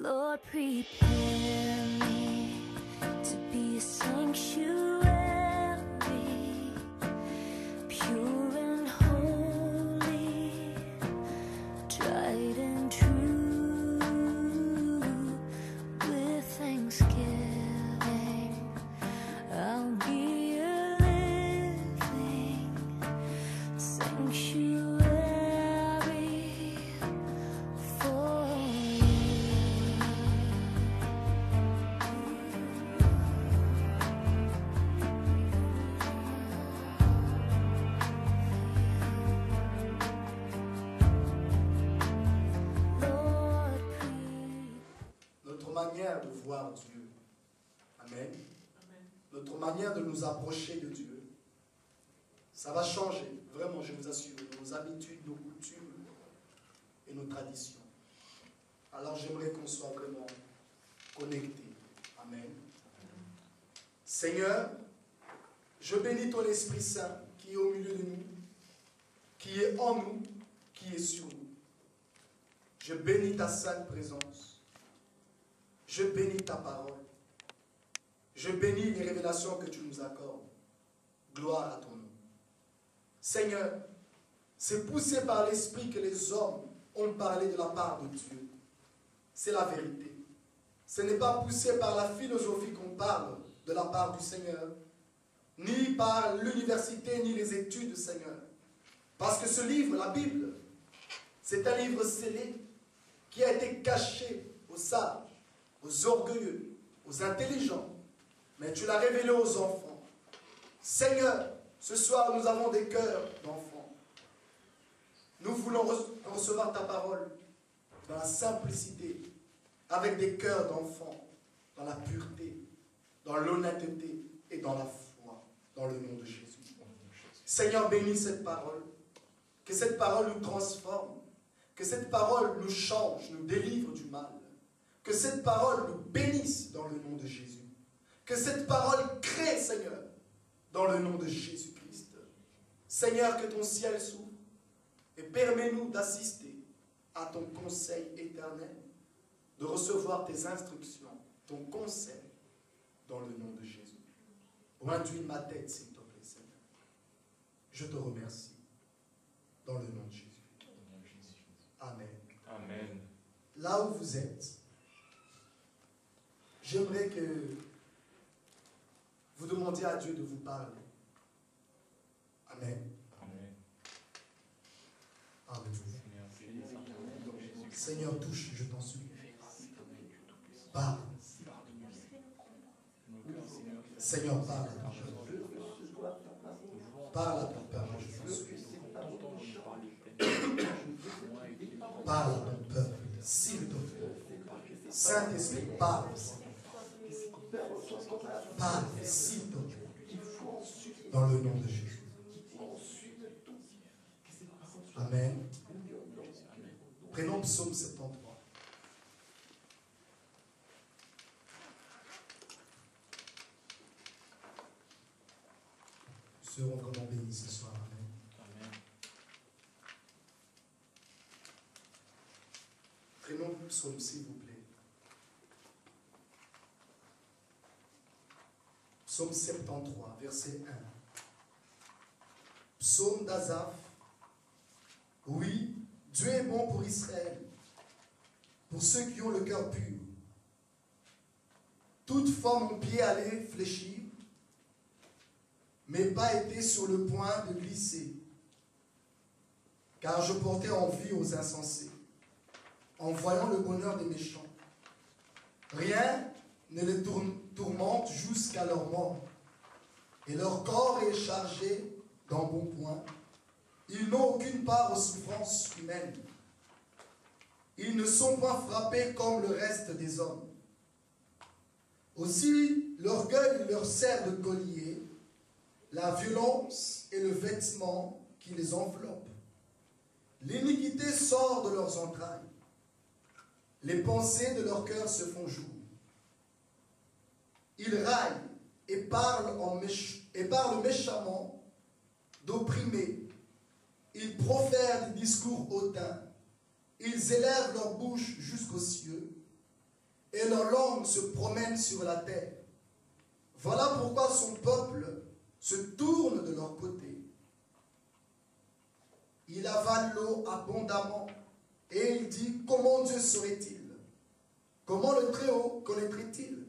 Lord, prepare me to be a sanctuary, pure and holy, tried and true. With thanksgiving, I'll be a living sanctuary for you. Lord, Notre manière de voir Dieu, amen, notre manière de nous approcher de Dieu, ça va changer, vraiment, je vous assure, nos habitudes, nos coutumes et nos traditions. Alors j'aimerais qu'on soit vraiment connectés. Amen. Seigneur, je bénis ton Esprit Saint qui est au milieu de nous, qui est en nous, qui est sur nous. Je bénis ta sainte présence. Je bénis ta parole. Je bénis les révélations que tu nous accordes. Gloire à ton nom. Seigneur, c'est poussé par l'Esprit que les hommes ont parlé de la part de Dieu. C'est la vérité. Ce n'est pas poussé par la philosophie qu'on parle de la part du Seigneur, ni par l'université, ni les études, Seigneur. Parce que ce livre, la Bible, c'est un livre scellé qui a été caché aux sages, aux orgueilleux, aux intelligents, mais tu l'as révélé aux enfants. Seigneur, ce soir nous avons des cœurs d'enfants. Nous voulons recevoir ta parole dans la simplicité, avec des cœurs d'enfants, dans la pureté, dans l'honnêteté et dans la foi, dans le nom de Jésus. Seigneur, bénis cette parole, que cette parole nous transforme, que cette parole nous change, nous délivre du mal, que cette parole nous bénisse dans le nom de Jésus, que cette parole crée, Seigneur, dans le nom de Jésus-Christ. Seigneur, que ton ciel s'ouvre et permets-nous d'assister à ton conseil éternel, de recevoir tes instructions, ton conseil, dans le nom de Jésus. Induis ma tête, s'il te plaît, Seigneur. Je te remercie, dans le nom de Jésus. Amen. Amen. Là où vous êtes, j'aimerais que vous demandiez à Dieu de vous parler. Amen. Amen. Alléluia. Seigneur, touche, je t'en supplie. Parle. Seigneur, parle à ton peuple. Parle à ton peuple, je t'en supplie. Parle à ton peuple, s'il te plaît. Saint-Esprit, parle. Parle, s'il te plaît. Dans le nom de Jésus. Amen. Prenons Psaume 73. Nous serons vraiment bénis ce soir. Amen. Amen. Prenons Psaume, s'il vous plaît. Psaume 73, verset 1. Psaume d'Asaph. Oui, Dieu est bon pour Israël, pour ceux qui ont le cœur pur. Toutefois, mon pied allait fléchir, mais pas été sur le point de glisser, car je portais envie aux insensés, en voyant le bonheur des méchants. Rien ne les tourmente jusqu'à leur mort, et leur corps est chargé d'embonpoint. Ils n'ont aucune part aux souffrances humaines. Ils ne sont pas frappés comme le reste des hommes. Aussi, l'orgueil leur sert de collier, la violence est le vêtement qui les enveloppe. L'iniquité sort de leurs entrailles. Les pensées de leur cœur se font jour. Ils raillent et parlent méchamment d'opprimés. Ils profèrent des discours hautains. Ils élèvent leur bouche jusqu'aux cieux. et leur langue se promène sur la terre. Voilà pourquoi son peuple se tourne de leur côté. Il avale l'eau abondamment et il dit, comment Dieu serait-il? Comment le Très-Haut connaîtrait-il?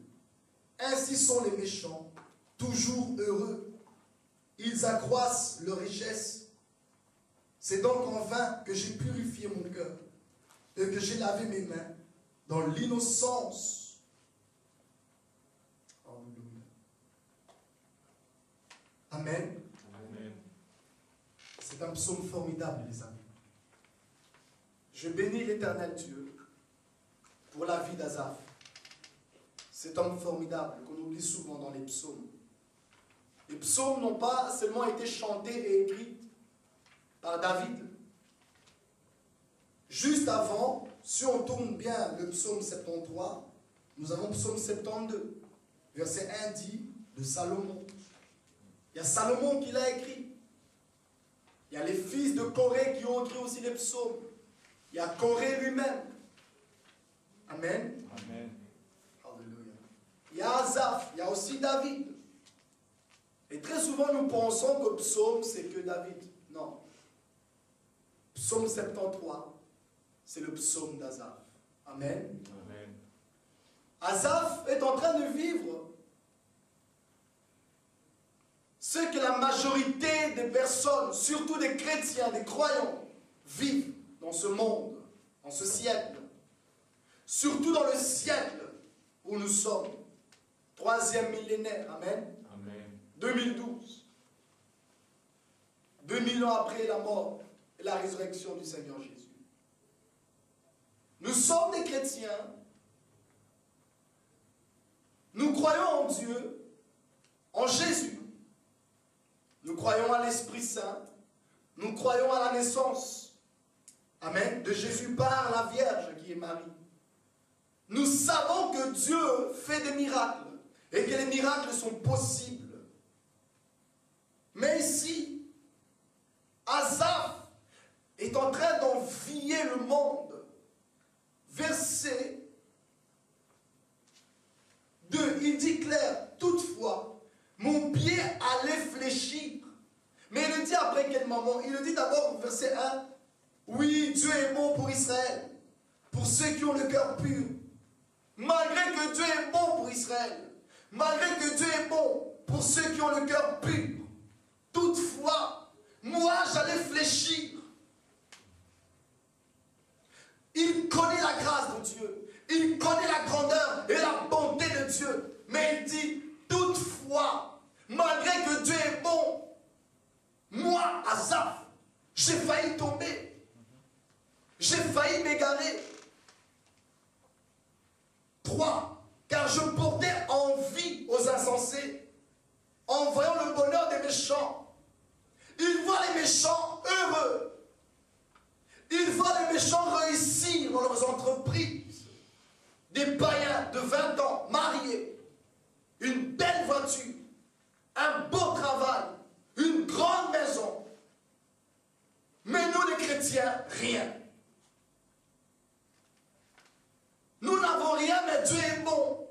Ainsi sont les méchants, toujours heureux. Ils accroissent leur richesse. C'est donc en vain que j'ai purifié mon cœur et que j'ai lavé mes mains dans l'innocence. Alléluia. Amen. Amen. C'est un psaume formidable, les amis. Je bénis l'Éternel Dieu pour la vie d'Asaph. Cet homme formidable qu'on oublie souvent dans les psaumes. Les psaumes n'ont pas seulement été chantés et écrits par David. Juste avant, si on tourne bien le psaume 73, nous avons psaume 72. Verset 1 dit de Salomon. Il y a Salomon qui l'a écrit. Il y a les fils de Corée qui ont écrit aussi les psaumes. Il y a Corée lui-même. Amen. Amen. Alléluia. Il y a Asaph, il y a aussi David. Et très souvent nous pensons que psaume c'est que David. Non. Psaume 73, c'est le psaume d'Asaph. Amen. Amen. Asaph est en train de vivre ce que la majorité des personnes, surtout des chrétiens, des croyants, vivent dans ce monde, dans ce siècle. Surtout dans le siècle où nous sommes. 3e millénaire. Amen. Amen. 2012. 2000 ans après la mort et la résurrection du Seigneur Jésus. Nous sommes des chrétiens. Nous croyons en Dieu, en Jésus. Nous croyons à l'Esprit Saint. Nous croyons à la naissance. Amen. De Jésus par la Vierge qui est Marie. Nous savons que Dieu fait des miracles et que les miracles sont possibles. Mais ici, Asaph est en train d'envier le monde. Verset 2, il dit clair, toutefois, mon pied allait fléchir. Mais il le dit après quel moment? Il le dit d'abord, verset 1, oui, Dieu est bon pour Israël, pour ceux qui ont le cœur pur. Malgré que Dieu est bon pour Israël, malgré que Dieu est bon pour ceux qui ont le cœur pur, toutefois, moi j'allais fléchir. Il connaît la grâce de Dieu, il connaît la grandeur et la bonté de Dieu, mais il dit, toutefois, malgré que Dieu est bon, moi, Asaph, j'ai failli tomber, j'ai failli m'égarer. 3. Car je portais envie aux insensés, en voyant le bonheur des méchants. Il voit les méchants heureux. Il voit les méchants réussir dans leurs entreprises. Des païens de 20 ans, mariés, une belle voiture, un beau travail, une grande maison. Mais nous les chrétiens, rien. Nous n'avons rien, mais Dieu est bon.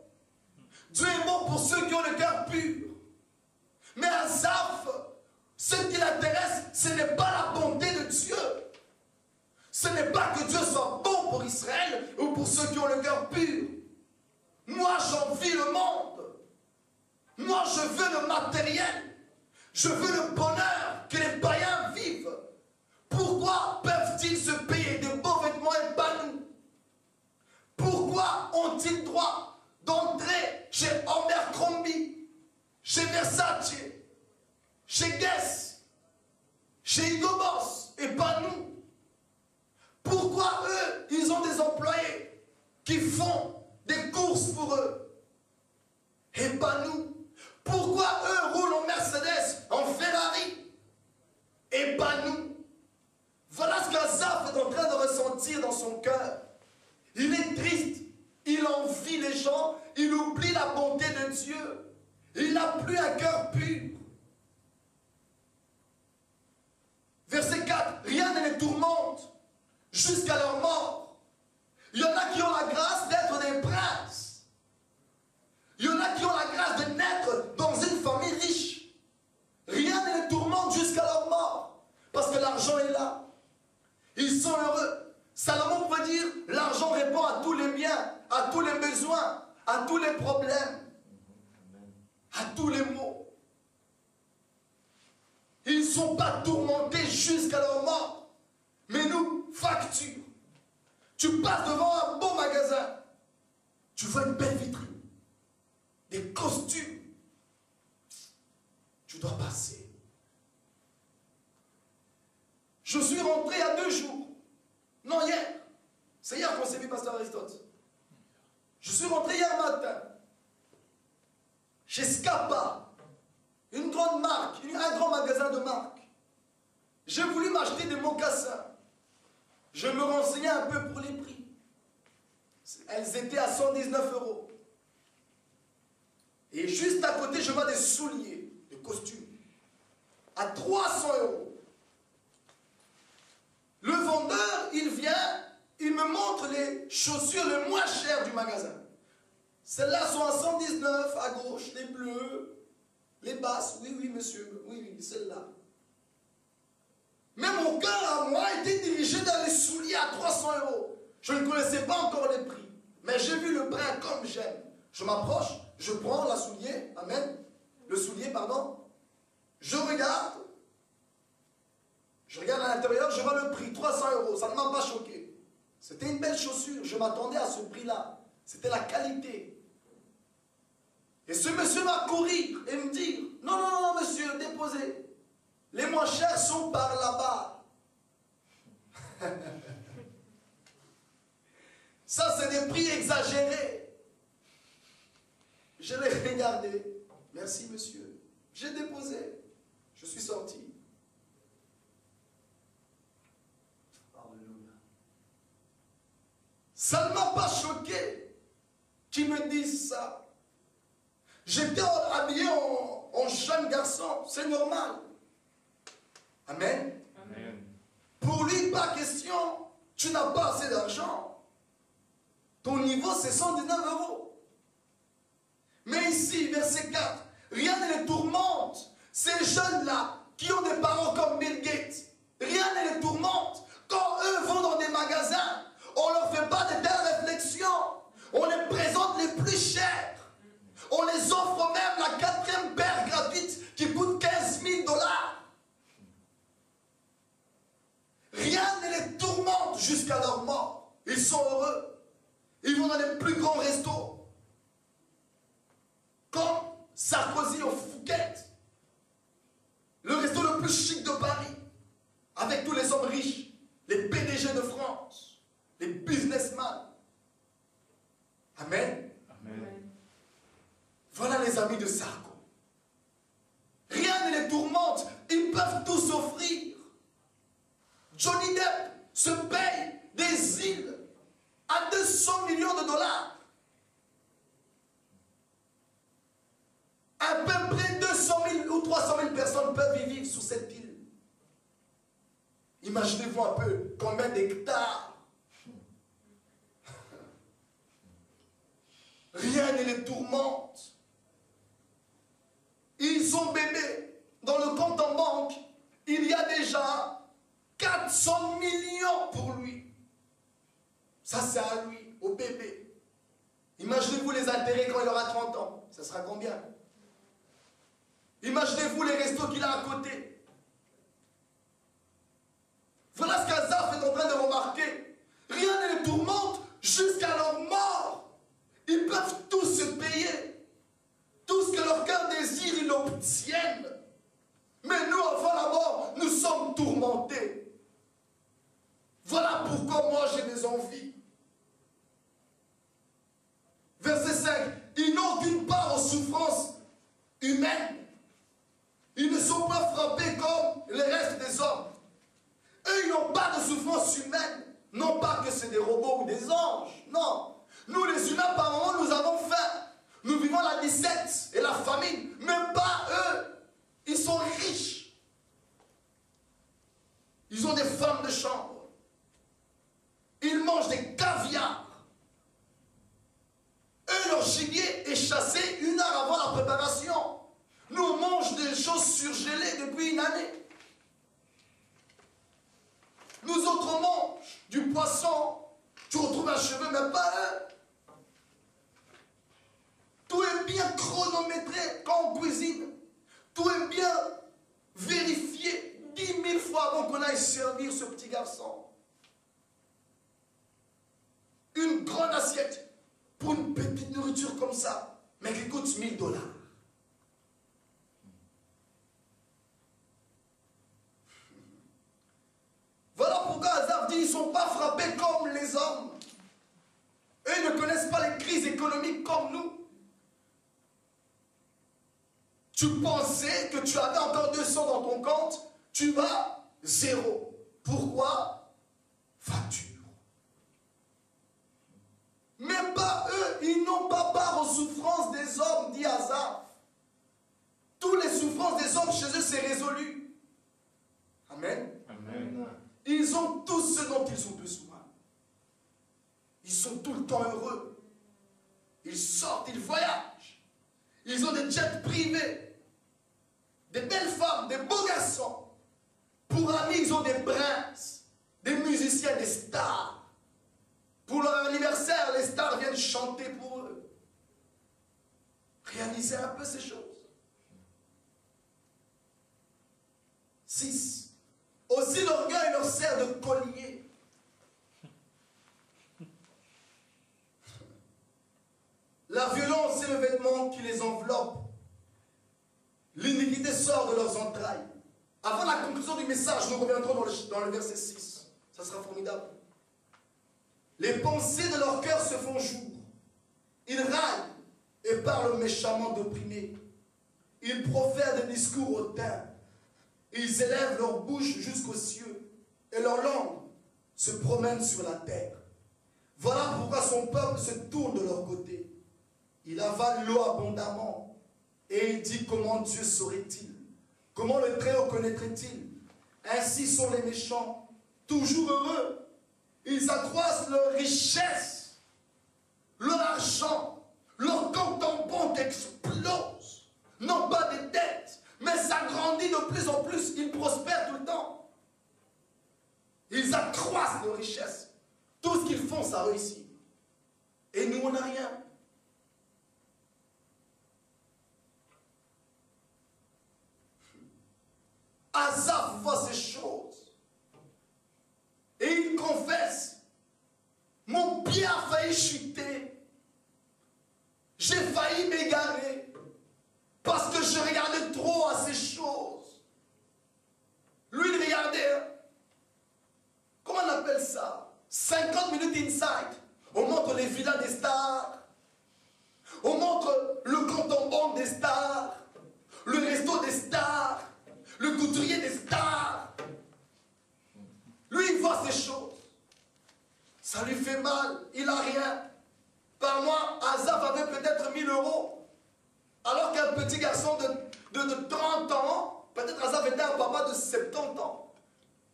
Dieu est bon pour ceux qui ont le cœur pur. Mais Asaph, ce qui l'intéresse, ce n'est pas la bonté de Dieu. Ce n'est pas que Dieu soit bon pour Israël ou pour ceux qui ont le cœur pur. Moi, j'envie le monde. Moi, je veux le matériel. Je veux le bonheur que les païens vivent. Pourquoi peuvent-ils se payer de beaux vêtements et pas nous? Pourquoi ont-ils droit d'entrer chez Abercrombie, chez Versace, chez Guess, chez Hugo Boss et pas nous? Pourquoi eux, ils ont des employés qui font des courses pour eux et pas nous? Pourquoi eux roulent en Mercedes, en Ferrari et pas nous? Voilà ce qu'Asaph est en train de ressentir dans son cœur. Il est triste, il envie les gens, il oublie la bonté de Dieu. Il n'a plus un cœur pur. Verset 4, rien ne les tourmente jusqu'à leur mort. Il y en a qui ont la grâce d'être des princes. à tous les problèmes, à tous les maux. Ils ne sont pas tourmentés jusqu'à leur mort. Mais nous, facture. Tu passes devant un beau magasin. Tu vois une belle vitrine. Des costumes. Tu dois passer. Je suis rentré il y a 2 jours. Non, hier. C'est hier qu'on s'est vu, pasteur Aristote. Je suis rentré hier matin. Chez Scapa. Une grande marque. Un grand magasin de marque. J'ai voulu m'acheter des mocassins. Je me renseignais un peu pour les prix. Elles étaient à 119 €. Et juste à côté, je vois des souliers, des costumes, à 300 €. Le vendeur, il vient, il me montre les chaussures les moins chères du magasin. Celles-là sont à 119 à gauche, les bleues, les basses. Oui, oui, monsieur, oui, oui, celles-là. Mais mon cœur à moi était dirigé dans les souliers à 300 €. Je ne connaissais pas encore les prix. Mais j'ai vu le brin comme j'aime. Je m'approche, je prends la soulier, amen, le soulier, pardon. Je regarde à l'intérieur, je vois le prix, 300 €. Ça ne m'a pas choqué. C'était une belle chaussure, je m'attendais à ce prix-là. C'était la qualité. Et ce monsieur m'a couru et me dit, non, non, non, monsieur, déposez. Les moins chers sont par là-bas. Ça, c'est des prix exagérés. Je l'ai regardé. Merci, monsieur. J'ai déposé. Je suis sorti. Alléluia. Ça ne m'a pas choqué qu'ils me disent ça. J'étais habillé en jeune garçon. C'est normal. Amen. Amen. Pour lui, pas question. Tu n'as pas assez d'argent. Ton niveau, c'est 119 €. Mais ici, verset 4, rien ne les tourmente. Ces jeunes-là, qui ont des parents comme Bill Gates, rien ne les tourmente. Quand eux vont dans des magasins, on ne leur fait pas de telles réflexions. On les présente les plus chers. On les offre même la 4e paire gratuite qui coûte 15 000 $. Rien ne les tourmente jusqu'à leur mort. Ils sont heureux. Ils vont dans les plus grands restos. Comme Sarkozy au Phuket. Le resto le plus chic de Paris. Avec tous les hommes riches. Les PDG de France. Les businessmen. Amen. Amen. Voilà les amis de Sarko. Rien ne les tourmente. Ils peuvent tout s'offrir. Johnny Depp se paye des îles à 200 millions $. À peu près 200 000 ou 300 000 personnes peuvent y vivre sur cette île. Imaginez-vous un peu combien d'hectares. Rien ne les tourmente. Ils ont bébé. Dans le compte en banque, il y a déjà 400 millions pour lui. Ça, c'est à lui, au bébé. Imaginez-vous les intérêts quand il aura 30 ans. Ça sera combien? Imaginez-vous les restos qu'il a à côté. Voilà ce qu'Azaph est en train de remarquer. Rien ne les tourmente jusqu'à leur mort. Ils peuvent tous se payer. Tout ce que leur cœur désire, ils l'obtiennent. Mais nous, avant la mort, nous sommes tourmentés. Voilà pourquoi moi j'ai des envies. Verset 5. Ils n'ont aucune part aux souffrances humaines. Ils ne sont pas frappés comme le reste des hommes. Eux, ils n'ont pas de souffrance humaine. Non pas que c'est des robots ou des anges. Non. Nous, les humains, par moment, nous avons faim. Nous vivons la disette et la famine. Même pas eux. Ils sont riches. Ils ont des femmes de chambre. Ils mangent des caviars. Eux, leur gibier est chassé 1 heure avant la préparation. Nous, on mange des choses surgelées depuis une année. Nous autres, on mange du poisson. Tu retrouves un cheveu, même pas eux. Tout est bien vérifié 10 000 fois avant qu'on aille servir ce petit garçon. Une grande assiette pour une petite nourriture comme ça, mais qui coûte $1000. Voilà pourquoi Asaph dit, ils ne sont pas frappés comme les hommes. Eux, ils ne connaissent pas les crises économiques comme nous. Tu pensais que tu avais encore 200 dans ton compte, tu as 0. Pourquoi? Facture. Même pas eux, ils n'ont pas part aux souffrances des hommes, dit Asaph. Toutes les souffrances des hommes, chez eux, c'est résolu. Amen. Amen. Ils ont tout ce dont ils ont besoin. Ils sont tout le temps heureux. Ils sortent, ils voyagent. Ils ont des jets privés. Des belles femmes, des beaux garçons. Pour amis, ils ont des princes, des musiciens, des stars. Pour leur anniversaire, les stars viennent chanter pour eux. Réalisez un peu ces choses. 6. Aussi l'orgueil leur sert de collier. La violence est le vêtement qui les enveloppe. L'iniquité sort de leurs entrailles. Avant la conclusion du message, nous reviendrons dans le verset 6. Ça sera formidable. Les pensées de leur cœur se font jour. Ils raillent et parlent méchamment d'opprimés. Ils profèrent des discours hautains. Ils élèvent leur bouche jusqu'aux cieux et leur langue se promène sur la terre. Voilà pourquoi son peuple se tourne de leur côté. Il avale l'eau abondamment et il dit comment Dieu saurait-il? Comment le Très-Haut connaîtrait-il? Ainsi sont les méchants, toujours heureux. Ils accroissent leur richesse, leur argent, leur compte en banque explose. Non pas des dettes, mais ça grandit de plus en plus. Ils prospèrent tout le temps. Ils accroissent leur richesse. Tout ce qu'ils font, ça réussit. Et nous, on n'a rien. Asaph voit ces choses. Et il confesse, mon pied a failli chuter. J'ai failli m'égarer. Parce que je regardais trop à ces choses. Lui, il regardait, comment on appelle ça? 50 minutes inside. On montre les villas des stars. On montre le compte en banque des stars. Le resto des stars. Le couturier des stars. Lui, il voit ces choses. Ça lui fait mal. Il n'a rien. Par mois, Asaph avait peut-être 1000 €. Alors qu'un petit garçon de 30 ans, peut-être Asaph était un papa de 70 ans.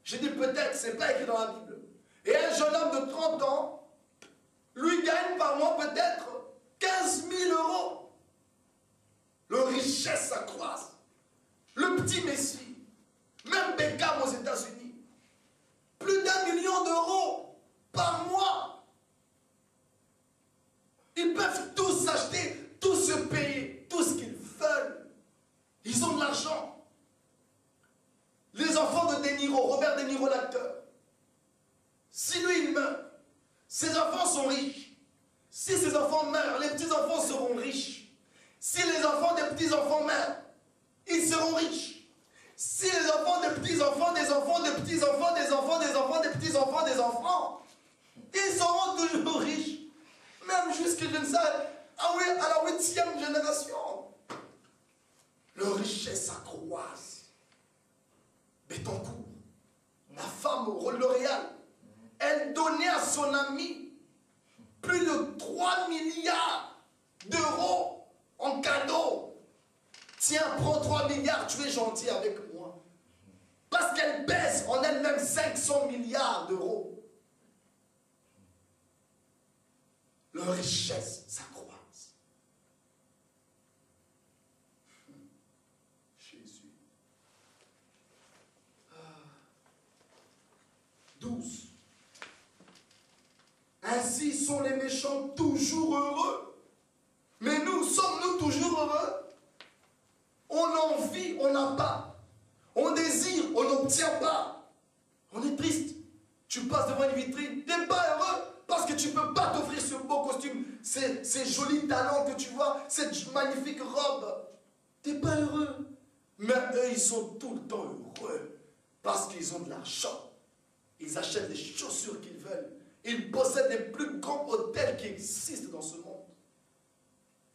J'ai dit peut-être, c'est pas écrit dans la Bible. Et un jeune homme de 30 ans, lui gagne par mois peut-être 15 000 €. Leur richesse s'accroisse. Le petit Messie, même Beckham aux États-Unis, plus d'1 million d'euros par mois. Ils peuvent tous s'acheter, tous se payer, tout ce qu'ils veulent. Ils ont de l'argent. Les enfants de De Niro, Robert De Niro l'acteur, si lui il meurt, ses enfants sont riches. Si ses enfants meurent, les petits-enfants seront riches. Si les enfants des petits-enfants meurent, ils seront riches. Si les enfants des petits-enfants, des enfants, des petits-enfants, des enfants, des enfants, des petits-enfants, des enfants, ils seront toujours riches. Même jusqu'à, je ne sais, à la 8e génération. Leur richesse s'accroisse. Bettencourt, la femme au L'Oréal, elle donnait à son ami plus de 3 milliards d'euros en cadeau. Tiens, prends 3 milliards, tu es gentil avec moi. Parce qu'elle pèse en elle-même 500 milliards d'euros. Leur richesse s'accroisse. Jésus. 12. Ainsi sont les méchants toujours heureux. Mais nous, sommes-nous toujours heureux? On envie, on n'a pas. On désire, on n'obtient pas. On est triste. Tu passes devant une vitrine, tu n'es pas heureux parce que tu ne peux pas t'offrir ce beau costume, ces jolis talons que tu vois, cette magnifique robe. Tu n'es pas heureux. Mais eux, ils sont tout le temps heureux parce qu'ils ont de l'argent. Ils achètent les chaussures qu'ils veulent. Ils possèdent les plus grands hôtels qui existent dans ce monde.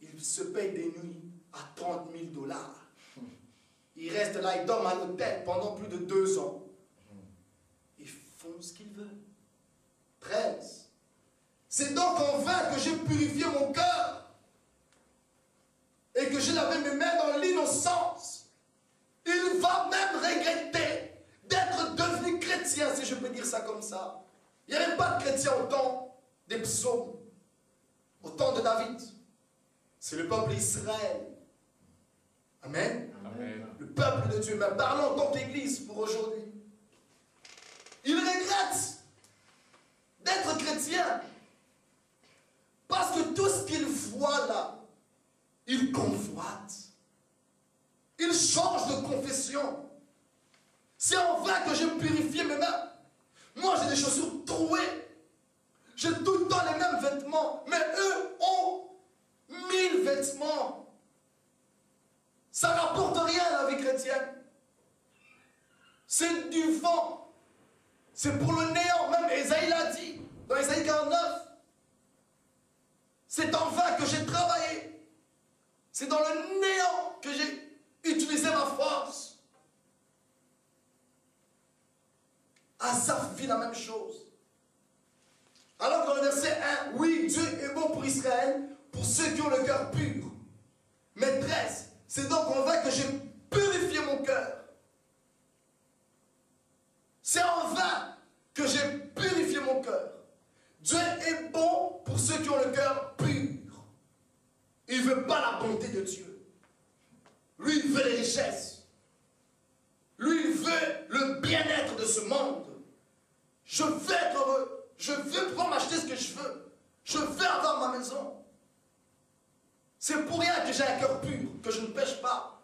Ils se payent des nuits à 30 000 $. Ils restent là, ils dorment à l'hôtel pendant plus de 2 ans. Ils font ce qu'ils veulent. 13. C'est donc en vain que j'ai purifié mon cœur et que j'ai lavé mes mains dans l'innocence. Il va même regretter d'être devenu chrétien, si je peux dire ça comme ça. Il n'y avait pas de chrétien au temps des psaumes, au temps de David. C'est le peuple Israël. Amen. Amen. Le peuple de Dieu. Mais parlons donc d'église pour aujourd'hui. Il regrette d'être chrétien parce que tout ce qu'il voit là, il convoite. Il change de confession. C'est en vain que j'ai purifié mes mains. Moi, j'ai des chaussures trouées. J'ai tout le temps les mêmes vêtements. Mais eux ont 1000 vêtements. Ça ne rapporte rien à la vie chrétienne. C'est du vent. C'est pour le néant. Même Ésaïe l'a dit dans Ésaïe 49. C'est en vain que j'ai travaillé. C'est dans le néant que j'ai utilisé ma force. Asaph vit la même chose. Alors dans le verset 1, oui, Dieu est bon pour Israël, pour ceux qui ont le cœur pur. Mais 13, c'est donc en vain que j'ai purifié mon cœur. C'est en vain que j'ai purifié mon cœur. Dieu est bon pour ceux qui ont le cœur pur. Il ne veut pas la bonté de Dieu. Lui, il veut les richesses. Lui, il veut le bien-être de ce monde. Je veux être heureux. Je veux pouvoir m'acheter ce que je veux. Je veux avoir ma maison. C'est pour rien que j'ai un cœur pur, que je ne pêche pas.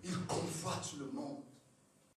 Il convoite le monde.